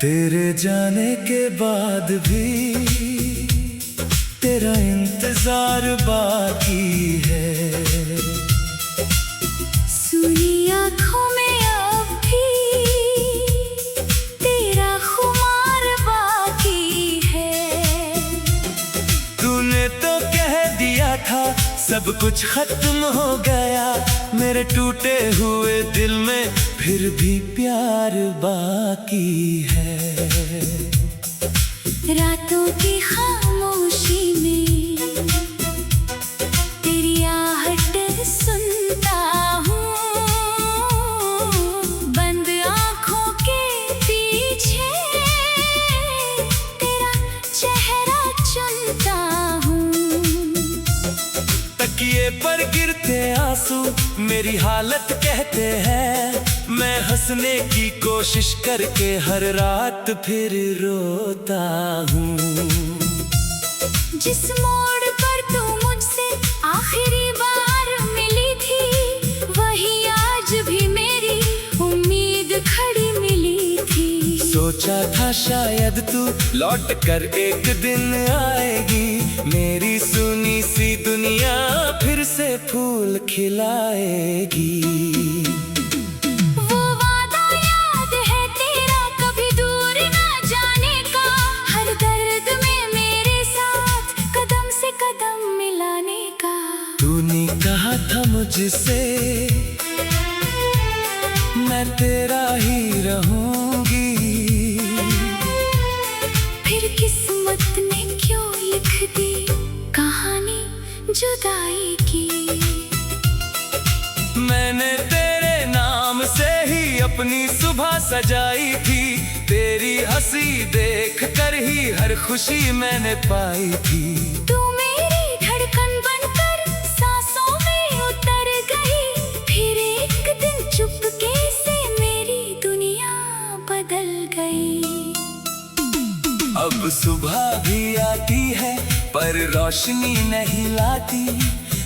तेरे जाने के बाद भी तेरा इंतजार बाकी है। सुनी आँखों में अब भी तेरा खुमार बाकी है। तूने तो कह दिया था सब कुछ खत्म हो गया, मेरे टूटे हुए दिल में फिर भी प्यार बाकी है। रातों की खामोशी में तेरी आहट सुनता हूँ, बंद आँखों के पीछे तेरा चेहरा चुनता हूँ। तकिए पर गिरते आंसू मेरी हालत कहते हैं, मैं हंसने की कोशिश करके हर रात फिर रोता हूँ। जिस मोड़ पर तू मुझसे आखिरी बार मिली थी, वही आज भी मेरी उम्मीद खड़ी मिली थी। सोचा था शायद तू लौट कर एक दिन आएगी, मेरी सुनी सी दुनिया फिर से फूल खिलाएगी। वो वादा याद है तेरा कभी दूर ना जाने का, हर दर्द में मेरे साथ कदम से कदम मिलाने का। तूने कहा था मुझसे मैं तेरा ही रहूंगी, फिर किस्मत ने क्यों लिख दी कहानी जुदाई की। मैंने तेरे नाम से ही अपनी सुबह सजाई थी, तेरी हंसी देख कर ही हर खुशी मैंने पाई थी। तू मेरी धड़कन बनकर सांसों में उतर गई, फिर एक दिन चुपके से मेरी दुनिया बदल गई। अब सुबह भी आती है पर रोशनी नहीं लाती,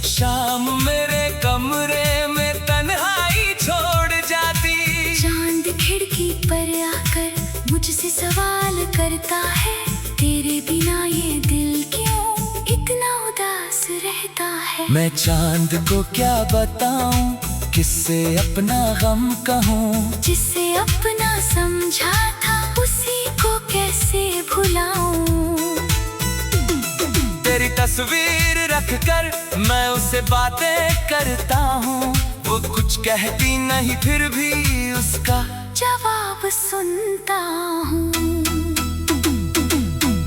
शाम मेरे कमरे में तन्हाई छोड़ जाती। चांद खिड़की पर आकर मुझसे सवाल करता है, तेरे बिना ये दिल क्यों इतना उदास रहता है। मैं चांद को क्या बताऊं, किससे अपना गम कहूं, जिसे अपना समझा था उसी को कैसे भुलाऊं। तेरी तस्वीर रखकर मैं उससे बातें करता हूँ, वो कुछ कहती नहीं फिर भी उसका जवाब सुनता हूँ।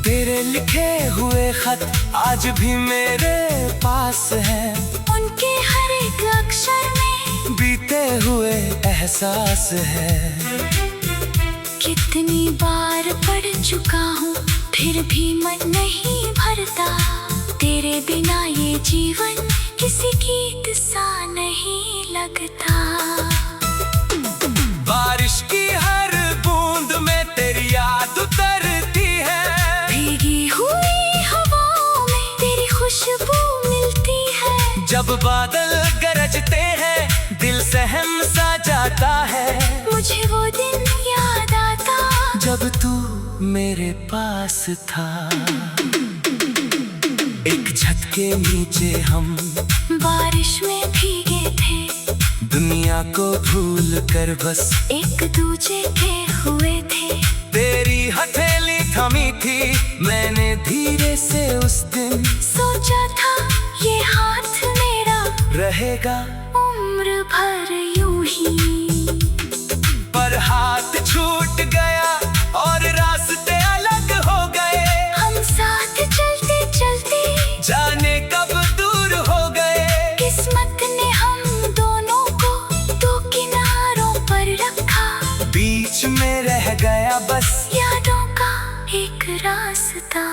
तेरे लिखे हुए खत आज भी मेरे पास हैं, उनके हर एक अक्षर में बीते हुए एहसास है। कितनी बार पढ़ चुका हूँ फिर भी मन नहीं भरता, तेरे बिना ये जीवन किसी गीत सा नहीं लगता। बारिश की हर बूंद में तेरी याद उतरती है, भीगी हुई हवाओं में तेरी खुशबू मिलती है। जब बादल गरजते हैं दिल सहम सा जाता है, मुझे वो दिन याद आता जब तू मेरे पास था। एक छत के नीचे हम बारिश में भीगे थे, दुनिया को भूल कर बस एक दूजे के हुए थे। तेरी हथेली थमी थी, मैंने धीरे से उस दिन सोचा था ये हाथ मेरा रहेगा उम्र भर यूं ही, पर हाथ छूट गया और रास्ते अलग हो गए। हम साथ चलते चलते जाने कब दूर हो गए, किस्मत ने हम दोनों को दो किनारों पर रखा। बीच में रह गया बस यादों का एक रास्ता।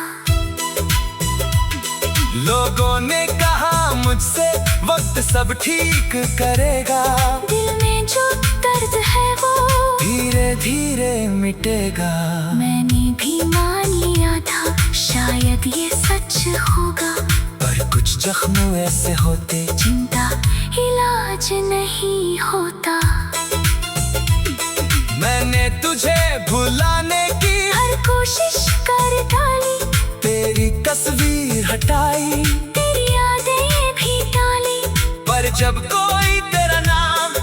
लोगों ने कहा मुझसे वक्त सब ठीक करेगा, दिल में जो दर्द है वो धीरे धीरे मिटेगा। मैंने भी मान लिया था शायद ये सच होगा, पर कुछ जख्म ऐसे होते जिनका इलाज नहीं होता। मैंने तुझे भुलाने की कोशिश कर डाली, तेरी तस्वीर हटाई, तेरी यादें भी डाली, पर जब कोई तेरा नाम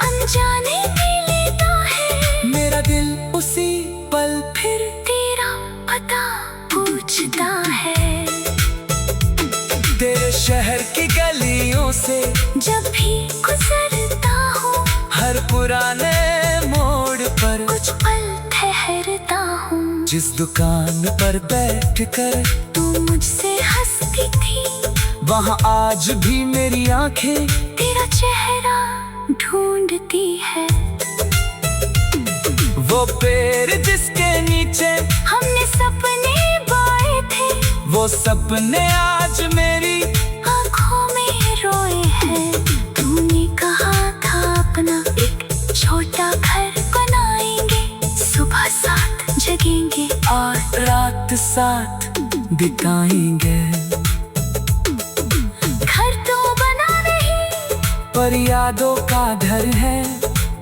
अनजाने में लेता है, मेरा दिल उसी पल फिर तेरा पता पूछता है। तेरे शहर की गलियों से जब भी गुजरता हूँ, हर पुराने मोड़ पर कुछ पल ठहरता हूँ। जिस दुकान पर बैठकर तू मुझसे हंसती थी, वहाँ आज भी मेरी आंखें तेरा चेहरा ढूंढती है। वो पेड़ जिसके नीचे हमने सपने बोए थे, वो सपने आज मेरी आँखों में रोए हैं। तूने कहा था अपना एक छोटा घर बनाएंगे, सुबह साथ जगेंगे और रात साथ बिताएंगे। घर तो बना नहीं, पर यादों का घर है,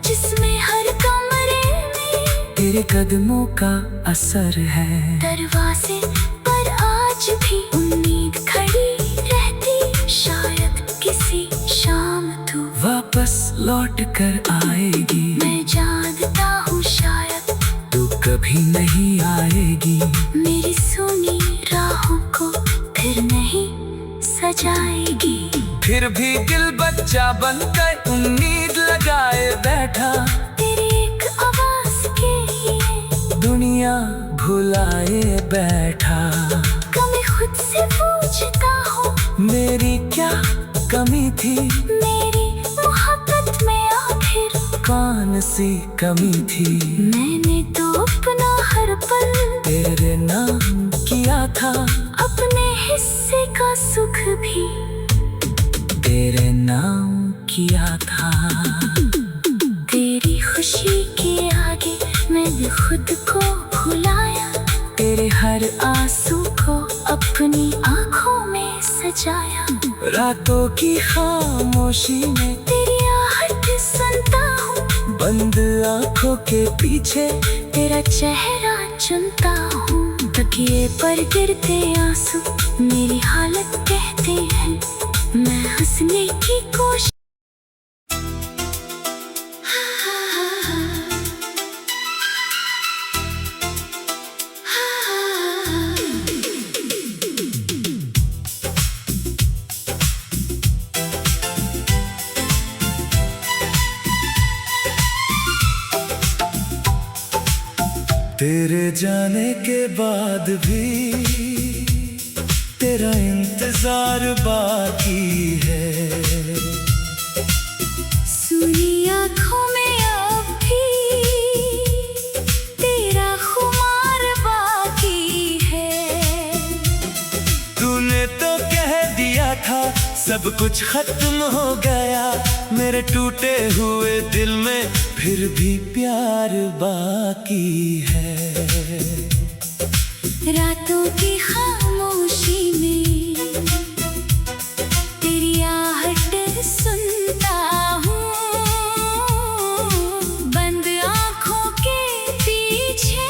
जिसमें हर कमरे में तेरे कदमों का असर है। दरवाजे पर आज भी उम्मीद खड़ी रहती, शायद किसी शाम तू वापस लौट कर आएगी। मैं जानता हूँ शायद तू कभी नहीं आएगी, मेरी सुनी राहों को फिर नहीं सजाएगी। फिर भी दिल बच्चा बनकर उम्मीद लगाए बैठा, तेरी एक आवाज के लिए दुनिया भुलाए बैठा। कभी खुद से पूछता हूँ, मेरी क्या कमी थी, मेरी मोहब्बत में आखिर कौन सी कमी थी। मैंने तो अपना हर पल तेरे नाम किया था, अपने हिस्से का सुख भी तेरे नाम किया था। तेरी खुशी के आगे मैंने खुद को भुलाया, तेरे हर आंसू को अपनी आंखों में सजाया। रातों की खामोशी में तेरी आहट सुनता हूँ, बंद आंखों के पीछे तेरा चेहरा चुनता हूँ। तकिए पर गिरते आंसू मेरी हालत कहते हैं, मैं हंसने की कोशिश तेरे जाने के बाद भी तेरा इंतजार बाकी है। सुनी आँखों में अब भी तेरा खुमार बाकी है। तूने तो कह दिया था सब कुछ खत्म हो गया, मेरे टूटे हुए दिल में फिर भी प्यार बाकी है। रातों की खामोशी में तेरी आहट सुनता हूँ, बंद आँखों के पीछे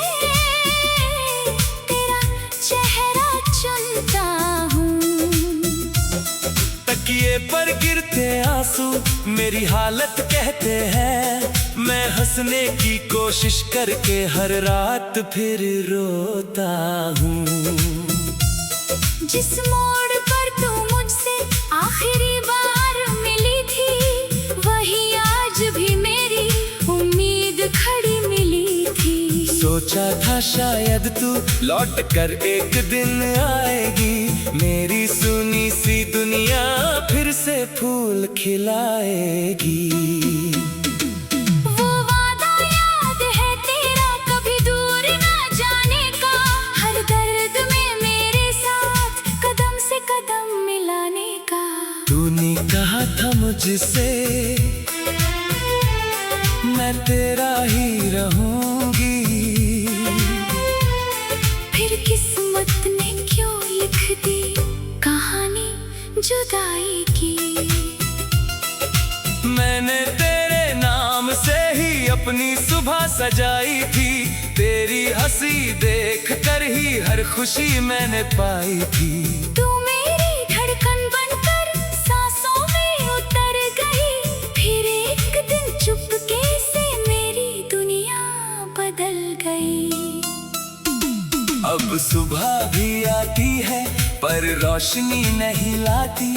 तेरा चेहरा चुनता हूँ। तकिए पर गिरते आंसू मेरी हालत कहते हैं, मैं हंसने की कोशिश करके हर रात फिर रोता हूँ। जिस मोड़ पर तू मुझसे आखिरी बार मिली थी, वही आज भी मेरी उम्मीद खड़ी मिली थी। सोचा था शायद तू लौट कर एक दिन आएगी, मेरी सुनी सी दुनिया फिर से फूल खिलाएगी। वो वादा याद है तेरा कभी दूर ना जाने का, हर दर्द में मेरे साथ कदम से कदम मिलाने का। तूने कहा था मुझसे मैं तेरा ही रहूंगी, फिर किस्मत ने क्यों लिख दी कहानी जुदाई की। मैंने तेरे नाम से ही अपनी सुबह सजाई थी, तेरी हंसी देख कर ही हर खुशी मैंने पाई थी। तू मेरी धड़कन बनकर सांसों में उतर गई, फिर एक दिन चुपके से मेरी दुनिया बदल गई। अब सुबह भी आती है पर रोशनी नहीं लाती,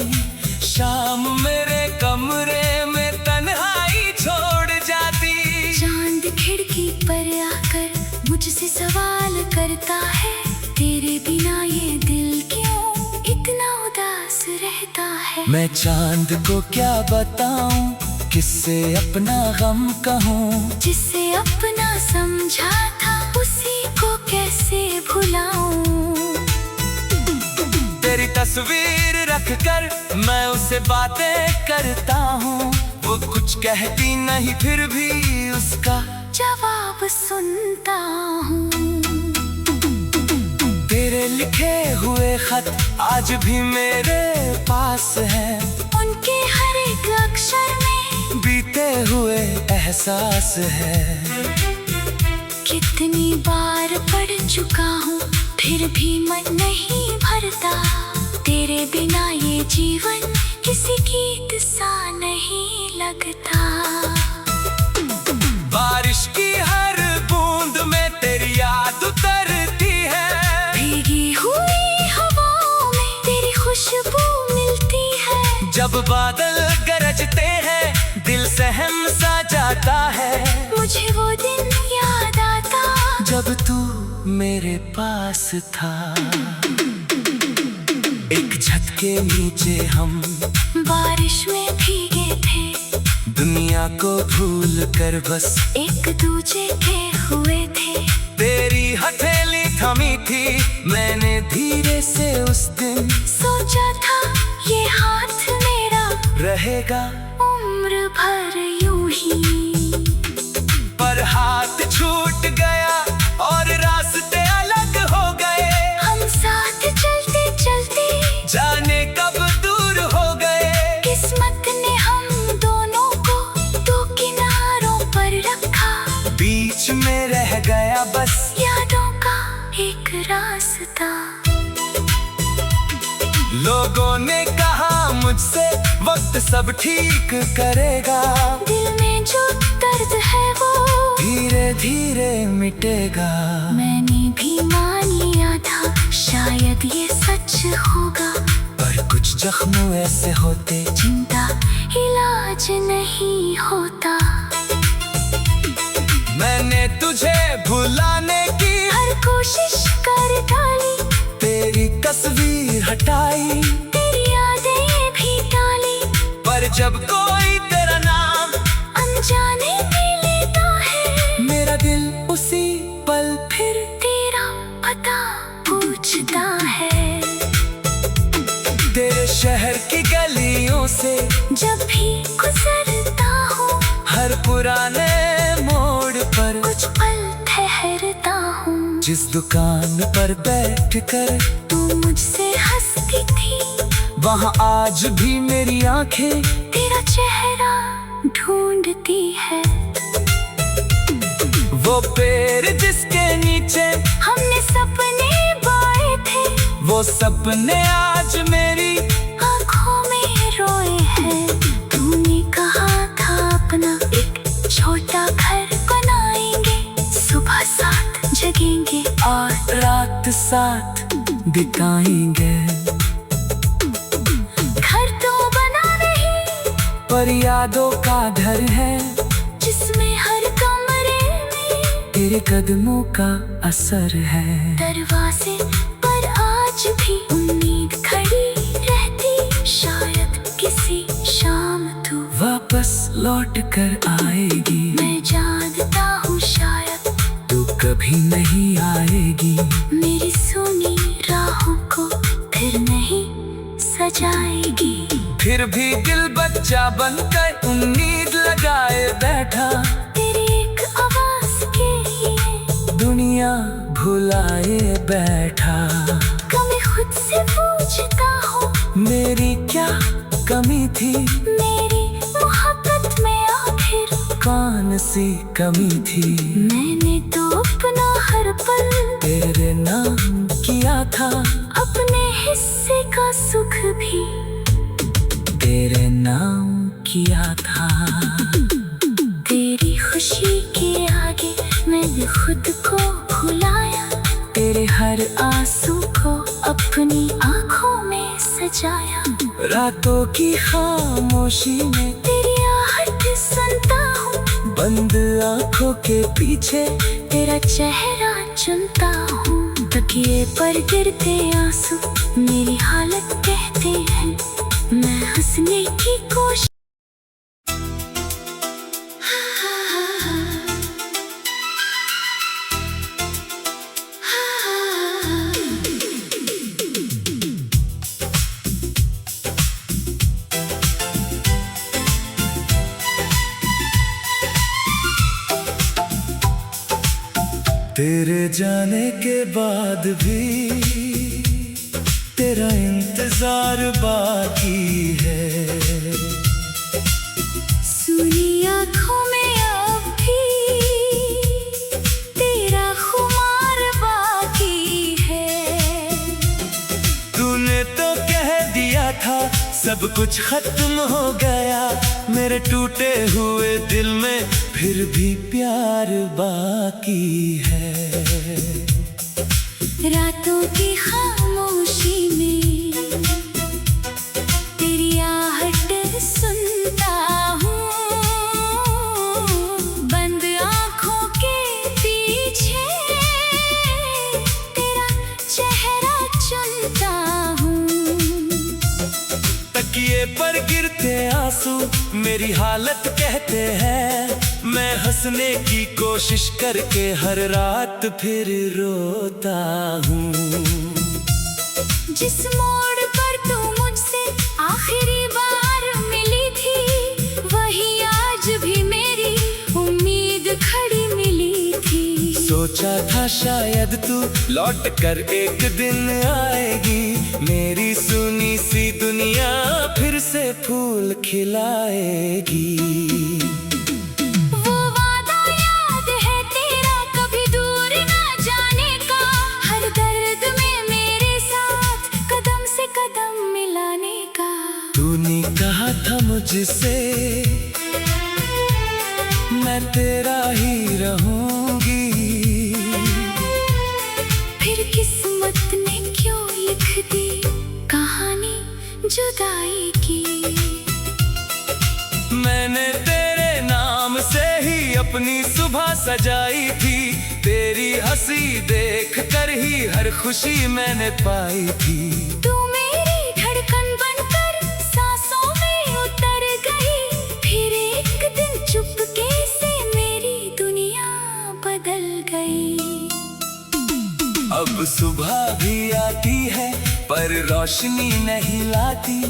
शाम मेरे कमरे में तन्हाई छोड़ जाती। चांद खिड़की पर आकर मुझसे सवाल करता है, तेरे बिना ये दिल क्यों इतना उदास रहता है। मैं चांद को क्या बताऊं, किससे अपना गम कहूं, जिसे अपना समझा था उसी को कैसे भुलाऊं। तेरी तस्वीर रख कर मैं उससे बातें करता हूँ, वो कुछ कहती नहीं फिर भी उसका जवाब सुनता हूँ। तेरे लिखे हुए खत आज भी मेरे पास हैं, उनके हर एक अक्षर में बीते हुए एहसास है। कितनी बार पढ़ चुका हूँ फिर भी मन नहीं भरता, तेरे बिना ये जीवन किसी गीत सा नहीं लगता। बारिश की हर बूंद में तेरी याद उतरती है, भीगी हुई हवाओं में तेरी खुशबू मिलती है। जब बादल गरजते हैं दिल सहम सा जाता है, मुझे वो दिन याद आता जब तू मेरे पास था। एक छत के नीचे हम बारिश में भीगे थे, दुनिया को भूल कर बस एक दूजे के हुए थे। तेरी हथेली थमी थी, मैंने धीरे से उस दिन सोचा था ये हाथ मेरा रहेगा उम्र भर यूं ही, पर हाथ छूट गया और रास्ते अलग हो गए। हम साथ चलते चलते जाने कब दूर हो गए, किस्मत ने हम दोनों को दो किनारों पर रखा। बीच में रह गया बस यादों का एक रास्ता। लोगों ने कहा मुझसे वक्त सब ठीक करेगा, दिल में जो दर्द है वो धीरे धीरे मिटेगा। मैंने भी मान लिया था शायद ये सच होगा, पर कुछ जख्म ऐसे होते जिनका इलाज नहीं होता। मैंने तुझे भुलाने की हर कोशिश कर डाली, तेरी तस्वीर हटाई, तेरी यादें भी डाली, पर जब कोई तेरा नाम अनजाने में लेता है, मेरा दिल उसी पल फिर तेरा पता पूछता है। तेरे शहर की गलियों से जब भी गुजरता हूँ हर पुराने मोड़ पर कुछ पल ठहरता हूँ। जिस दुकान पर बैठकर तू मुझसे हंसती थी, वहाँ आज भी मेरी आंखें तेरा चेहरा ढूंढती है। वो पेड़ जिसके नीचे हमने सपने बाए थे, वो सपने आज मेरी आँखों में रोए हैं। तूने कहा था अपना एक छोटा घर बनाएंगे, सुबह साथ जगेंगे और रात साथ बिताएंगे। घर तो बना नहीं पर यादों का घर है, जिसमें हर कमरे में तेरे कदमों का असर है। दरवाजे पर आज भी उम्मीद खड़ी रहती, शायद किसी शाम तू वापस लौट कर आएगी। मैं जानता हूँ शायद तू कभी नहीं आएगी, मेरी सुनी राहों को फिर नहीं सजाएगी। फिर भी दिल बच्चा बनकर उम्मीद लगाए बैठा, तेरी एक आवाज के लिए दुनिया भुलाए बैठा। कभी खुद से पूछता हूँ मेरी क्या कमी थी, मेरी मोहब्बत में आखिर कहाँ अरमान सी कमी थी। मैंने तो अपना हर पल तेरे नाम किया था, अपने हिस्से का सुख भी तेरे नाम किया था। तेरी खुशी के आगे मैंने खुद को भुलाया, तेरे हर आंसू को अपनी आंखों में सजाया। रातों की खामोशी में तेरी आहट सुनता हूँ, बंद आंखों के पीछे तेरा चेहरा चुनता हूँ। तकिए पर गिरते आंसू मेरी हालत कहते हैं, मैं हंसने की कोशिश। तेरे जाने के बाद भी तेरा इंतजार बाकी है। सुनी आँखों में अब भी तेरा खुमार बाकी है। तूने तो कह दिया था सब कुछ खत्म हो गया, मेरे टूटे हुए दिल में फिर भी प्यार बाकी है। रातों की खामोशी में तेरी आहट सुनता हूँ, बंद आँखों के पीछे तेरा चेहरा चुनता हूँ। तकिए पर गिरते आंसू मेरी हालत कहते हैं, मैं हंसने की कोशिश करके हर रात फिर रोता हूँ। जिस मोड़ पर तू मुझसे आखिरी बार मिली थी, वही आज भी मेरी उम्मीद खड़ी मिली थी। सोचा था शायद तू लौट कर एक दिन आएगी, मेरी सुनी सी दुनिया फिर से फूल खिलाएगी। वो वादा याद है तेरा कभी दूर ना जाने का, हर दर्द में मेरे साथ कदम से कदम मिलाने का। तूने कहा था मुझसे मैं तेरा ही रहूंगी, फिर किस्मत ने क्यों लिख दी कहानी जुदाई की। मैंने तेरे नाम से ही अपनी सुबह सजाई थी, तेरी हंसी देख कर ही हर खुशी मैंने पाई थी। तू मेरी धड़कन बनकर सांसों में उतर गई, फिर एक दिन चुपके से मेरी दुनिया बदल गई। अब सुबह भी आती है पर रोशनी नहीं लाती,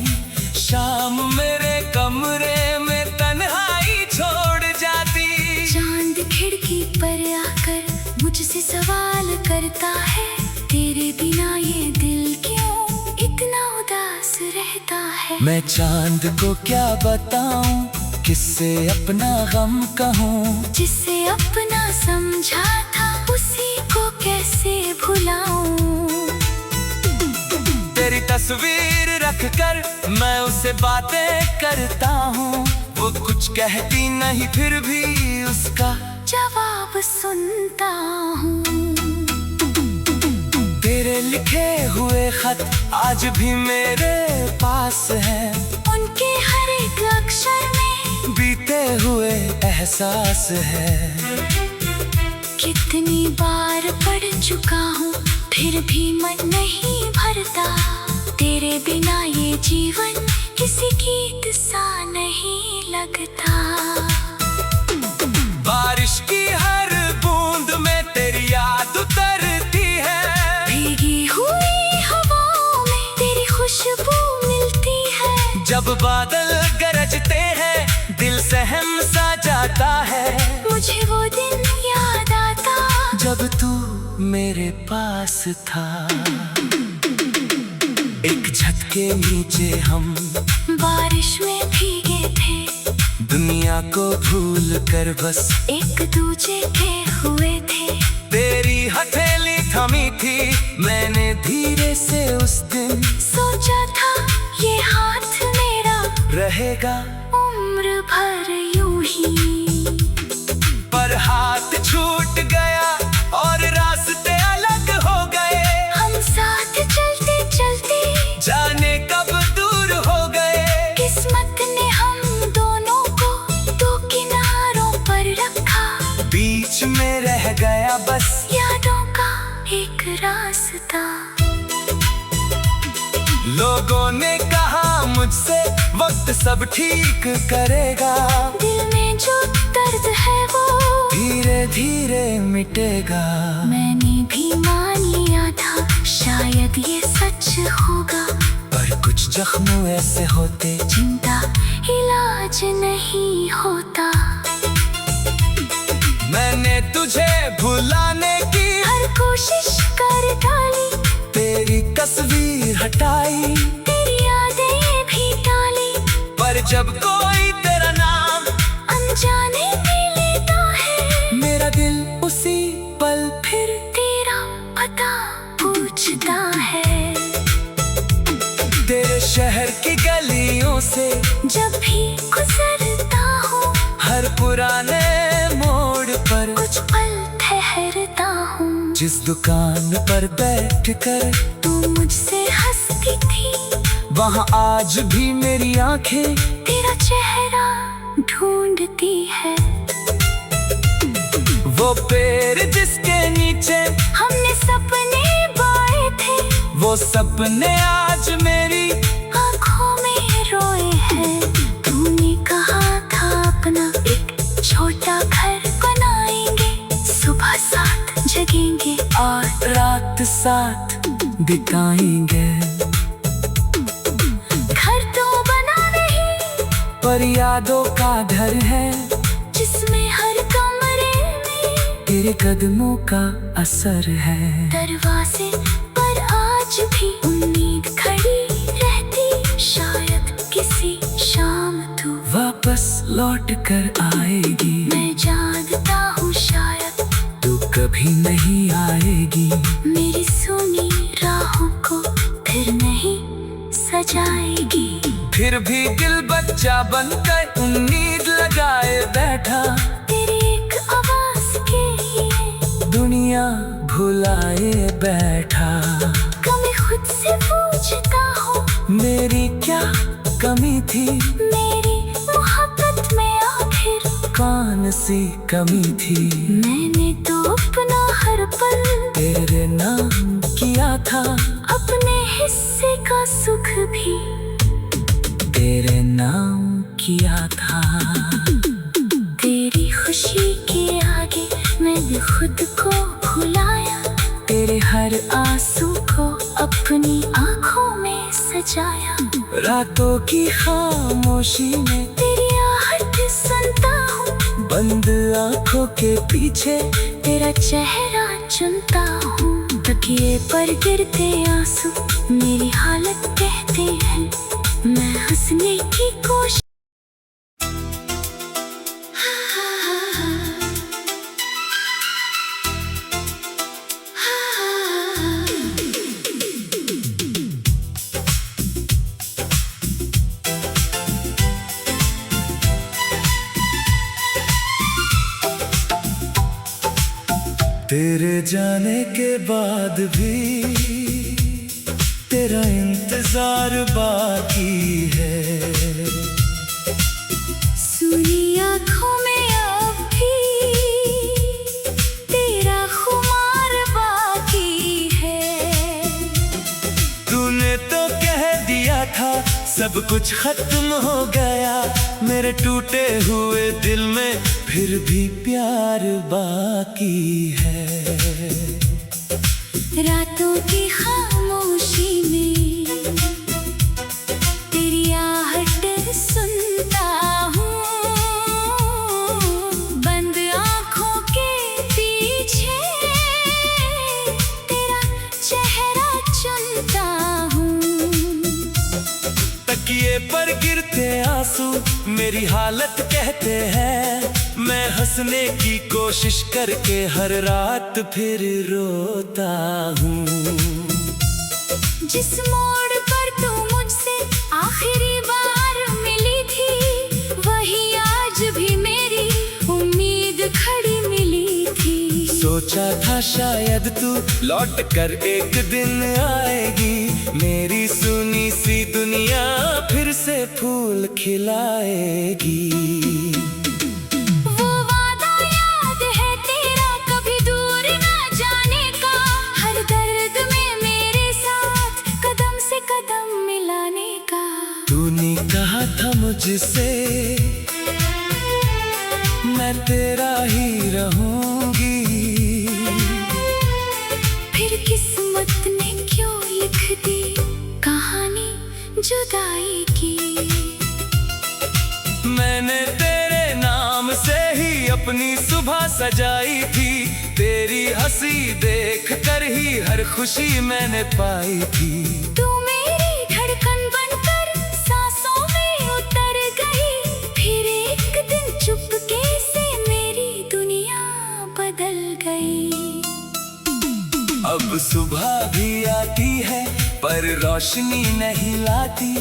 शाम मेरे कमरे में तन्हाई छोड़ जाती। चांद खिड़की पर आकर मुझसे सवाल करता है, तेरे बिना ये दिल क्यों इतना उदास रहता है। मैं चांद को क्या बताऊं, किससे अपना गम कहूं, जिसे अपना समझा था उसी को कैसे भुलाऊं। तेरी तस्वीर रख कर मैं उससे बातें करता हूँ, वो कुछ कहती नहीं फिर भी उसका जवाब सुनता हूँ। तेरे लिखे हुए खत आज भी मेरे पास हैं, उनके हर एक अक्षर में बीते हुए एहसास है। कितनी बार पढ़ चुका हूँ फिर भी मन नहीं भरता, तेरे बिना ये जीवन किसी गीत सा नहीं लगता। बारिश की हर बूंद में तेरी याद उतरती है, भीगी हुई हवाओं में तेरी खुशबू मिलती है। जब बादल गरजते हैं दिल सहम सा जाता है, मुझे वो दिन याद आता जब तू मेरे पास था। एक छत के नीचे हम बारिश में भीगे थे, दुनिया दुनिया को भूल कर बस एक दूजे के हुए थे। तेरी हथेली थमी थी, मैंने धीरे से उस दिन सोचा था ये हाथ मेरा रहेगा उम्र भर यूं ही। पर हाथ छूट गया और रास्ते अलग हो गए। हम साथ चलते चलते जाने कब दूर हो गए। किस्मत ने हम दोनों को दो किनारों पर रखा। बीच में रह गया बस यादों का एक रास्ता। लोगों ने कहा मुझसे वक्त सब ठीक करेगा। दिल में जो दर्द है वो धीरे धीरे मिटेगा। मैंने भी मान लिया था शायद ये सच होगा। पर कुछ जख्म ऐसे होते जिनका इलाज नहीं होता। मैंने तुझे भुलाने की हर कोशिश कर डाली, तेरी तस्वीर हटाई, तेरी यादें भी डाली। पर जब कोई तेरा नाम अनजाने में लेता है, मेरा दिल उसी पल फिर तेरा पता पूछता है। तेरे शहर की गलियों से जब भी गुजरता हूँ, हर पुराने मोड़ पर कुछ पल ठहरता हूँ। जिस दुकान पर बैठकर तू मुझसे हंसती थी, वहाँ आज भी मेरी आंखें तेरा चेहरा ढूंढती है। वो पेड़ जिसके नीचे हमने सपने बोए थे, वो सपने आज मेरी आँखों में रोए हैं। तूने कहा था अपना एक छोटा घर बनाएंगे, सुबह साथ जगेंगे और रात साथ बिताएंगे। घर तो बना नहीं, पर यादों का घर है, जिसमें हर कमरे में तेरे कदमों का असर है। दरवाजे पर आज भी उम्मीद खड़ी रहती, शायद किसी शाम तू वापस लौट कर आएगी। मैं जानता हूँ शायद तू कभी नहीं आएगी। मेरी सुनी राहों को फिर नहीं सजाएगी। फिर भी दिल बच्चा बनकर उम्मीद लगाए बैठा, तेरी एक आवाज के लिए दुनिया भुलाए बैठा। कभी खुद से पूछता हूँ, मेरी क्या कमी थी, मेरी मोहब्बत में आखिर कौन सी कमी थी। मैंने तो अपना हर पल तेरे नाम किया था, अपने हिस्से का सुख भी तेरे नाम किया था। तेरी खुशी के आगे मैंने खुद को भुलाया। तेरे हर आंसू को अपनी आंखों में सजाया। रातों की खामोशी में तेरी आहट सुनता हूँ, बंद आंखों के पीछे तेरा चेहरा चुनता हूँ। तकिए पर गिरते आंसू मेरी हालत कहते हैं, मैं हंसने की कोशिश। तेरे जाने के बाद भी तेरा इंतजार बाकी है। सुनी आँखों में अब भी तेरा खुमार बाकी है। तूने तो कह दिया था सब कुछ खत्म हो गया, मेरे टूटे हुए दिल में फिर भी प्यार बाकी है। रातों की खामोशी में तेरी आहट सुनता हूँ, बंद आँखों के पीछे तेरा चेहरा चुनता हूँ। तकिए पर गिरते आंसू मेरी हालत कहते हैं। मैं हंसने की कोशिश करके हर रात फिर रोता हूँ। जिस मोड़ पर तू मुझसे आखिरी बार मिली थी, वही आज भी मेरी उम्मीद खड़ी मिली थी। सोचा था शायद तू लौट कर एक दिन आएगी, मेरी सुनी सी दुनिया फिर से फूल खिलाएगी। वो वादा याद है तेरा, कभी दूर ना जाने का, हर दर्द में मेरे साथ कदम से कदम मिलाने का। तूने कहा था मुझसे मैं तेरा ही रहूंगी, फिर किस्मत ने क्यों लिख दी कहानी जुदाई की। मैंने तेरे नाम से ही अपनी सुबह सजाई थी, तेरी हंसी देख कर ही हर खुशी मैंने पाई थी। तू मेरी धड़कन बनकर सांसों में उतर गई, फिर एक दिन चुपके से मेरी दुनिया बदल गई। अब सुबह भी आती है पर रोशनी नहीं लाती,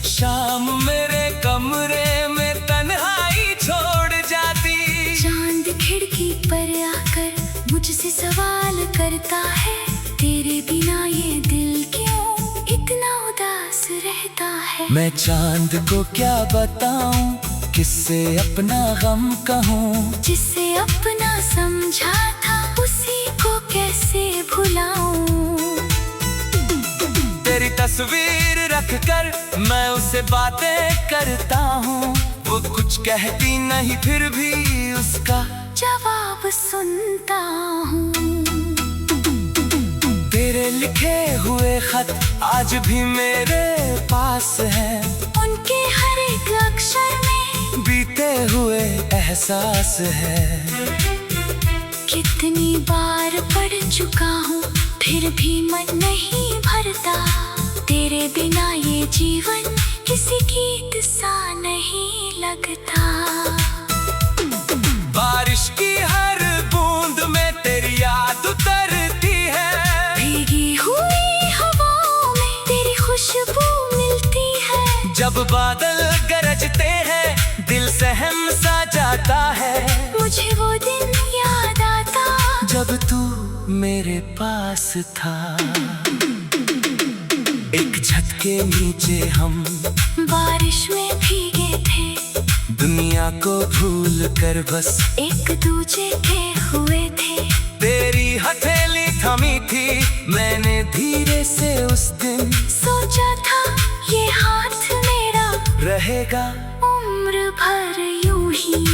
शाम मेरे कमरे में तन्हाई छोड़ जाती। चांद खिड़की पर आकर मुझसे सवाल करता है, तेरे बिना ये दिल क्यों इतना उदास रहता है। मैं चांद को क्या बताऊं, किससे अपना गम कहूं, जिसे अपना समझा था उसी को कैसे भुलाऊं। तेरी तस्वीर रख कर मैं उससे बातें करता हूँ, वो कुछ कहती नहीं फिर भी उसका जवाब सुनता हूँ। तेरे लिखे हुए खत आज भी मेरे पास हैं, उनके हर एक अक्षर में बीते हुए एहसास है। कितनी बार पढ़ चुका हूँ फिर भी मन नहीं भरता, तेरे बिना ये जीवन किसी गीत सा नहीं लगता। बारिश की हर बूंद में तेरी याद उतरती है, भीगी हुई हवाओं में तेरी खुशबू मिलती है। जब बादल गरजते हैं दिल सहम सा जाता है, मुझे वो दिन याद आता जब तू मेरे पास था। एक छत के नीचे हम बारिश में भीगे थे, दुनिया को भूल कर बस एक दूजे के हुए थे। तेरी हथेली थमी थी, मैंने धीरे से उस दिन सोचा था ये हाथ मेरा रहेगा उम्र भर यूं ही।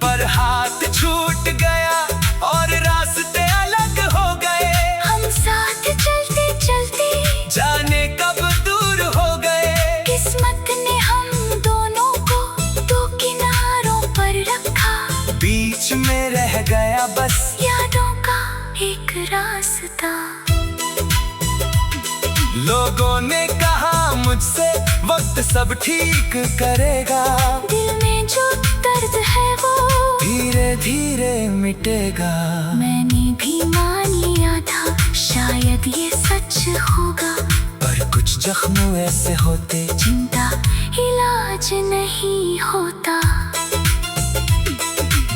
पर हाथ छूट गया और रास्ते अलग हो गए, हम साथ चलते चलते जाने कब दूर हो गए। किस्मत ने हम दोनों को दो किनारों पर रखा, बीच में रह गया बस यादों का एक रास्ता। लोगों ने कहा मुझसे वक्त सब ठीक करेगा, दिल में जो दर्द है वो धीरे धीरे मिटेगा। मैंने भी मान लिया था शायद ये सच होगा, पर कुछ जख्म ऐसे होते जिनका इलाज नहीं होता।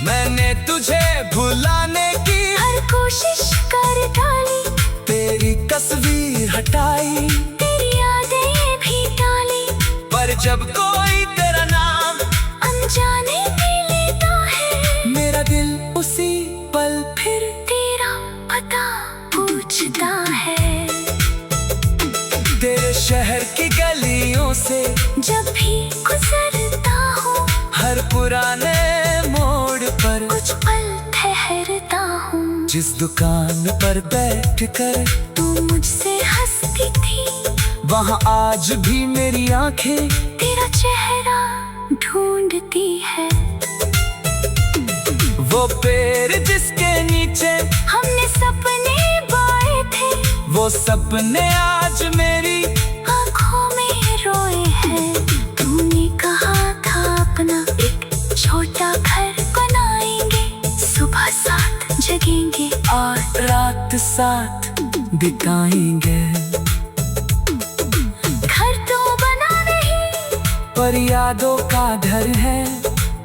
मैंने तुझे भुलाने की हर कोशिश कर डाली, तेरी तस्वीर हटाई, तेरी यादें भी डाली, पर जब कोई तेरा नाम अनजाने में लेता है, मेरा दिल उसी पल फिर तेरा पता पूछता है। तेरे शहर की गलियों से जब भी गुजरता हूँ हर पुराने मोड़ पर, कुछ पल ठहरता हूँ। जिस दुकान पर बैठकर तू मुझसे हंसती थी, वहाँ आज भी मेरी आंखें तेरा चेहरा ढूंढती है। वो पेड़ जिसके नीचे हमने सपने बाए थे, वो सपने आज मेरी आँखों में रोए हैं। साथ बिताएंगे। घर तो बना नहीं पर यादों का घर है,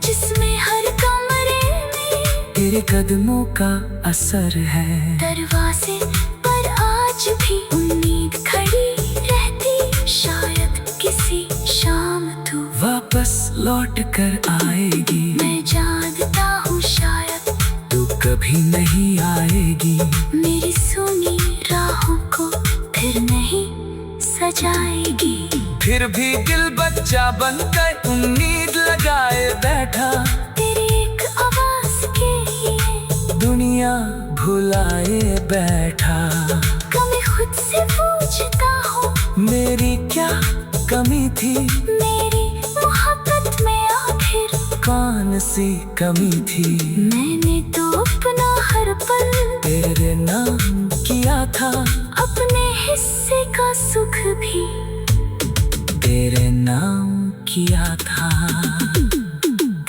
जिसमें हर कमरे में तेरे कदमों का असर है। दरवाजे पर आज भी उम्मीद खड़ी रहती, शायद किसी शाम तू वापस लौट कर आएगी। मैं जानता हूँ शायद तू कभी नहीं आएगी। मेरी सुनी राहों को फिर नहीं सजाएगी। फिर भी दिल बच्चा बनकर उम्मीद लगाए बैठा, तेरी एक आवाज के लिए दुनिया भुलाए बैठा। कभी खुद से पूछता हूँ मेरी क्या कमी थी, मेरी मोहब्बत में आखिर कौन सी कमी थी। मैंने तो अपना हर पल तेरे नाम किया था, अपने हिस्से का सुख भी तेरे नाम किया था।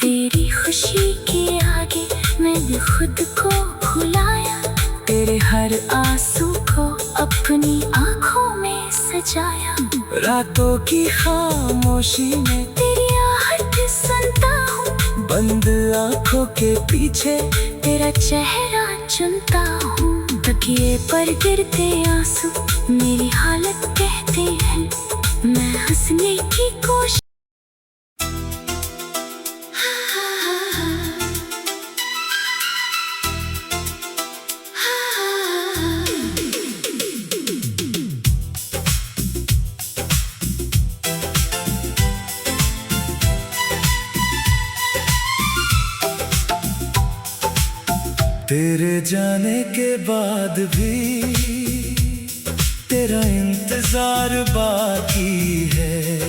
तेरी खुशी के आगे मैंने खुद को भुलाया, तेरे हर आंसू को अपनी आंखों में सजाया। रातों की खामोशी में तेरी आहट सुनता हूँ, बंद आंखों के पीछे तेरा चेहरा चुनता हूँ। तकिए पर गिरते आंसू मेरी हालत कहते हैं, मैं हंसने की कोशिश तेरे जाने के बाद भी तेरा इंतजार बाकी है।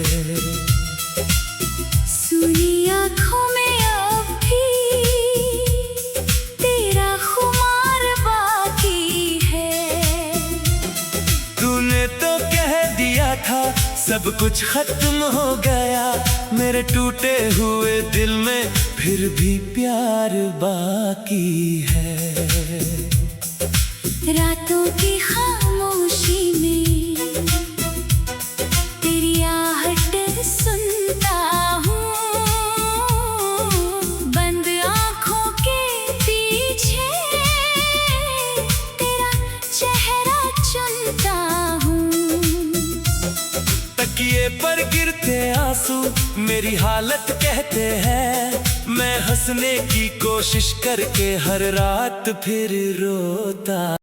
सुनी आँखों में अब भी तेरा खुमार बाकी है। तूने तो कह दिया था सब कुछ खत्म हो गया, मेरे टूटे हुए दिल में फिर भी प्यार बाकी है। रातों की खामोशी में तेरी आहट सुनता हूँ, बंद आँखों के पीछे तेरा चेहरा चुनता हूँ। तकिए पर गिरते आंसू मेरी हालत कहते हैं, मैं हंसने की कोशिश करके हर रात फिर रोता।